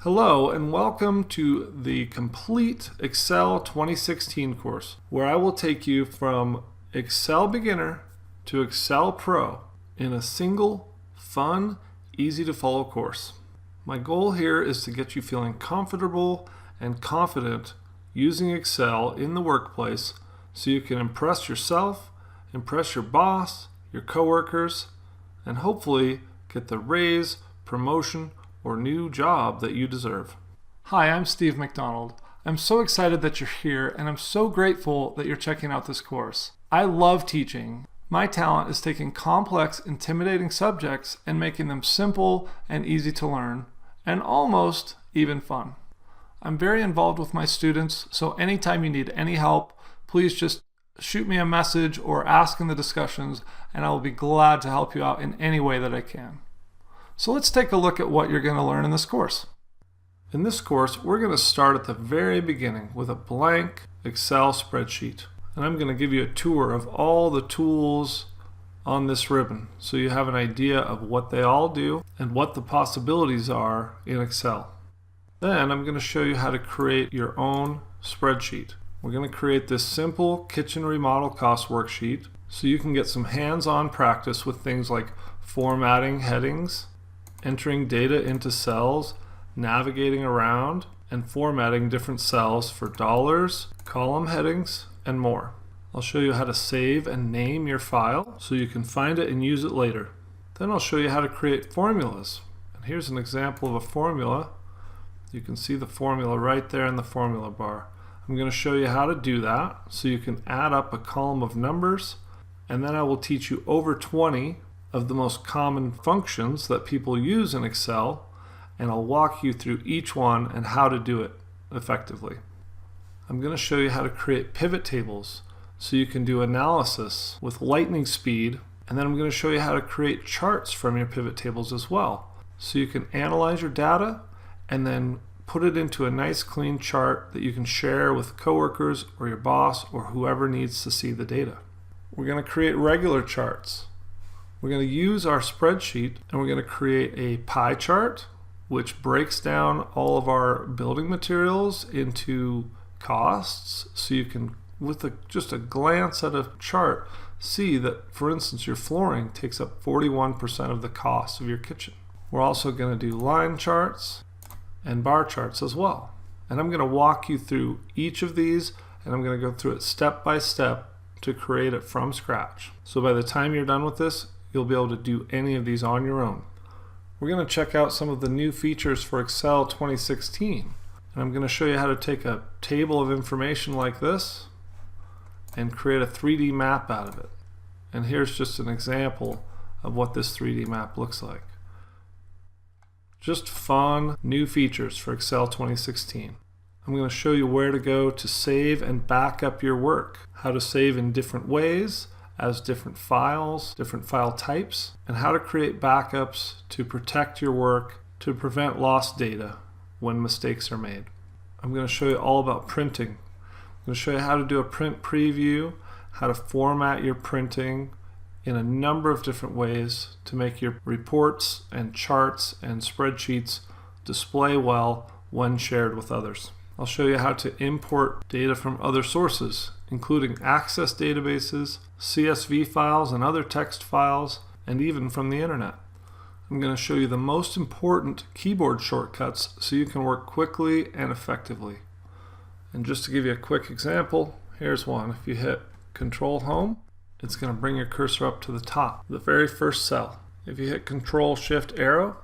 Hello and welcome to the Complete Excel 2016 course, where I will take you from Excel Beginner to Excel Pro in a single, fun, easy to follow course. My goal here is to get you feeling comfortable and confident using Excel in the workplace so you can impress yourself, impress your boss, your coworkers, and hopefully get the raise, promotion, or new job that you deserve. Hi, I'm Steve McDonald. I'm so excited that you're here, and I'm so grateful that you're checking out this course. I love teaching. My talent is taking complex, intimidating subjects and making them simple and easy to learn, and almost even fun. I'm very involved with my students, so anytime you need any help, please just shoot me a message or ask in the discussions, and I will be glad to help you out in any way that I can. So let's take a look at what you're going to learn in this course. In this course, we're going to start at the very beginning with a blank Excel spreadsheet. And I'm going to give you a tour of all the tools on this ribbon so you have an idea of what they all do and what the possibilities are in Excel. Then I'm going to show you how to create your own spreadsheet. We're going to create this simple kitchen remodel cost worksheet so you can get some hands-on practice with things like formatting headings, entering data into cells, navigating around, and formatting different cells for dollars, column headings, and more. I'll show you how to save and name your file so you can find it and use it later. Then I'll show you how to create formulas. And here's an example of a formula. You can see the formula right there in the formula bar. I'm going to show you how to do that so you can add up a column of numbers, and then I will teach you over 20 of the most common functions that people use in Excel, and I'll walk you through each one and how to do it effectively. I'm going to show you how to create pivot tables so you can do analysis with lightning speed, and then I'm going to show you how to create charts from your pivot tables as well so you can analyze your data and then put it into a nice clean chart that you can share with coworkers or your boss or whoever needs to see the data. We're going to create regular charts. We're going to use our spreadsheet and we're going to create a pie chart which breaks down all of our building materials into costs so you can, with just a glance at a chart, see that, for instance, your flooring takes up 41% of the cost of your kitchen. We're also going to do line charts and bar charts as well. And I'm going to walk you through each of these, and I'm going to go through it step by step to create it from scratch. So by the time you're done with this, you'll be able to do any of these on your own. We're going to check out some of the new features for Excel 2016. And I'm going to show you how to take a table of information like this and create a 3D map out of it. And here's just an example of what this 3D map looks like. Just fun new features for Excel 2016. I'm going to show you where to go to save and back up your work, how to save in different ways, as different files, different file types, and how to create backups to protect your work to prevent lost data when mistakes are made. I'm going to show you all about printing. I'm going to show you how to do a print preview, how to format your printing in a number of different ways to make your reports and charts and spreadsheets display well when shared with others. I'll show you how to import data from other sources, including Access databases, CSV files and other text files, and even from the internet. I'm going to show you the most important keyboard shortcuts so you can work quickly and effectively. And just to give you a quick example, here's one. If you hit Control Home, it's going to bring your cursor up to the top, the very first cell. If you hit Control Shift Arrow,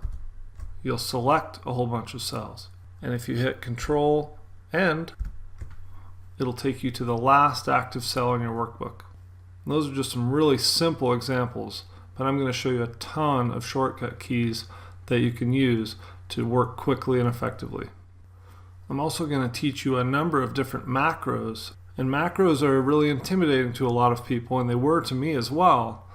you'll select a whole bunch of cells. And if you hit Control End, it'll take you to the last active cell in your workbook. And those are just some really simple examples, but I'm going to show you a ton of shortcut keys that you can use to work quickly and effectively. I'm also going to teach you a number of different macros, and macros are really intimidating to a lot of people, and they were to me as well.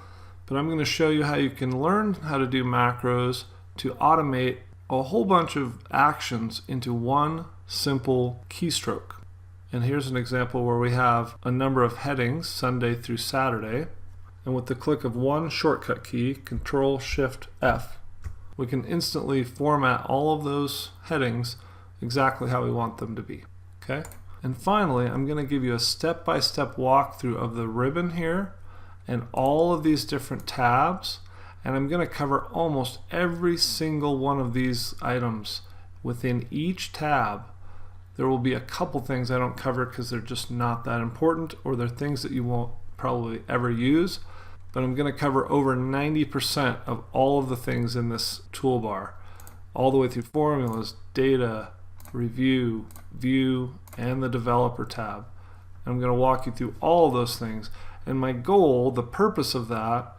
But I'm going to show you how you can learn how to do macros to automate a whole bunch of actions into one simple keystroke. And here's an example where we have a number of headings, Sunday through Saturday, and with the click of one shortcut key, Control Shift F, we can instantly format all of those headings exactly how we want them to be. Okay? And finally, I'm going to give you a step-by-step walkthrough of the ribbon here and all of these different tabs, and I'm going to cover almost every single one of these items. Within each tab, there will be a couple things I don't cover because they're just not that important, or they're things that you won't probably ever use, but I'm going to cover over 90% of all of the things in this toolbar, all the way through formulas, data, review, view, and the developer tab. I'm going to walk you through all of those things, and my goal, the purpose of that,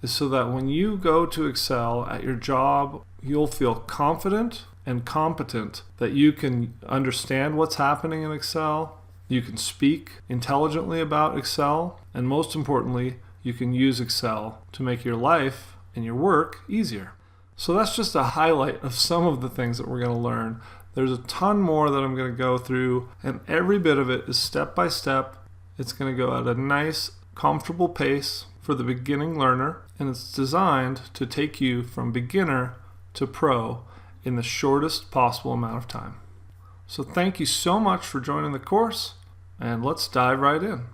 is so that when you go to Excel at your job, you'll feel confident and competent that you can understand what's happening in Excel, you can speak intelligently about Excel, and most importantly, you can use Excel to make your life and your work easier. So that's just a highlight of some of the things that we're going to learn. There's a ton more that I'm going to go through, and every bit of it is step by step. It's going to go at a nice, comfortable pace for the beginning learner, and it's designed to take you from beginner to pro in the shortest possible amount of time. So thank you so much for joining the course, and let's dive right in.